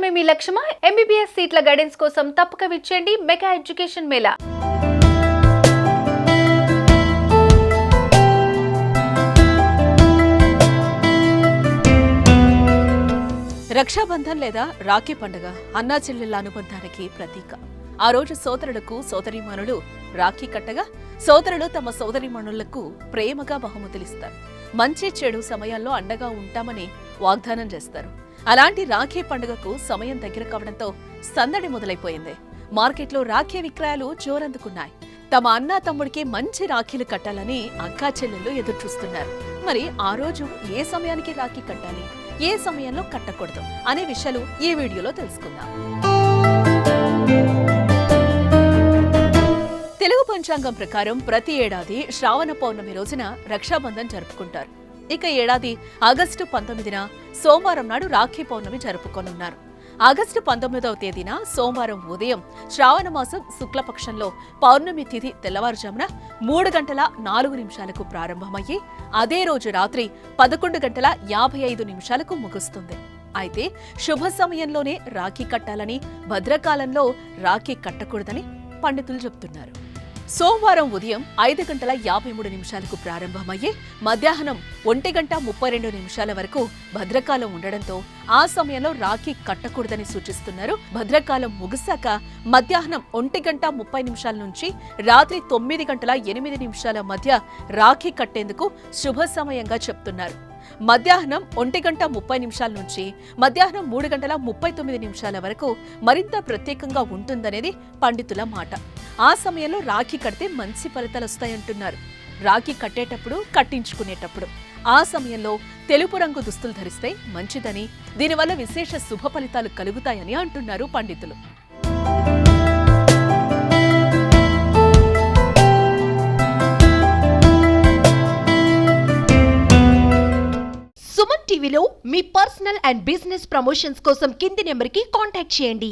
చదవడమే మీ లక్ష్యమా? MBBS సీట్ల guidance కోసం తప్పక విచ్చేయండి మెగా ఎడ్యుకేషన్ మేళా. రక్షాబంధన్ లేదా రాఖీ పండుగ అన్నా చెల్లెళ్ల అనుబంధానికి ప్రతీక. ఆ రోజు సోదరులకు సోదరీమణులు రాఖీ కట్టగా సోదరులు తమ సోదరీమణులకు ప్రేమగా బహుమతులిస్తారు. మంచి చెడు సమయాల్లో అండగా ఉంటామని వాగ్దానం చేస్తారు. అలాంటి రాఖీ పండుగకు సమయం దగ్గర కావడంతో సందడి మొదలైపోయింది. మార్కెట్లో రాఖీ విక్రయాలు జోరందుకున్నాయి. తమ అన్నా తమ్ముడికి మంచి రాఖీలు కట్టాలని అక్కా చెల్లెళ్ళు ఎదురుచూస్తున్నారు. మరి ఆ రోజు ఏ సమయానికి రాఖీ కట్టాలి, ఏ సమయంలో కట్టకూడదు అనే విషయాలు ఈ వీడియోలో తెలుసుకుందాం. తెలుగు పంచాంగం ప్రకారం ప్రతి ఏడాది శ్రావణ పౌర్ణమి రోజున రక్షాబంధన్ జరుపుకుంటారు. ఇక ఏడాది ఆగస్టు 19న సోమవారం నాడు రాఖీ పౌర్ణమి జరుపుకోనున్నారు. ఆగస్టు 19వ తేదీన సోమవారం ఉదయం శ్రావణ మాసం శుక్లపక్షంలో పౌర్ణమి తిథి తెల్లవారుజామున 3:04 ప్రారంభమయ్యి అదే రోజు రాత్రి 11:55 ముగుస్తుంది. అయితే శుభ సమయంలోనే రాఖీ కట్టాలని, భద్రకాలంలో రాఖీ కట్టకూడదని పండితులు చెబుతున్నారు. సోమవారం ఉదయం 5:53 ప్రారంభమయ్యే మధ్యాహ్నం 1:32 వరకు భద్రకాలం ఉండడంతో ఆ సమయంలో రాఖీ కట్టకూడదని సూచిస్తున్నారు. భద్రకాలం ముగిశాక మధ్యాహ్నం 1:30 నుంచి రాత్రి 9:08 మధ్య రాఖీ కట్టేందుకు శుభ సమయంగా చెప్తున్నారు. మధ్యాహ్నం 1:30 నుంచి మధ్యాహ్నం 3:39 వరకు మరింత ప్రత్యేకంగా ఉంటుందనేది పండితుల మాట. ఆ సమయంలో రాఖీ కడితే మంచి ఫలితాలొస్తాయంటున్నారు. రాఖీ కట్టేటప్పుడు, కట్టించుకునేటప్పుడు ఆ సమయంలో తెలుపు రంగు దుస్తులు ధరిస్తే మంచిదని, దీనివల్ల విశేష శుభ ఫలితాలు కలుగుతాయని అంటున్నారు పండితులు. సుమన్ టీవీలో మీ పర్సనల్ అండ్ బిజినెస్ ప్రమోషన్స్ కోసం కింది నెంబర్కి కాంటాక్ట్ చేయండి.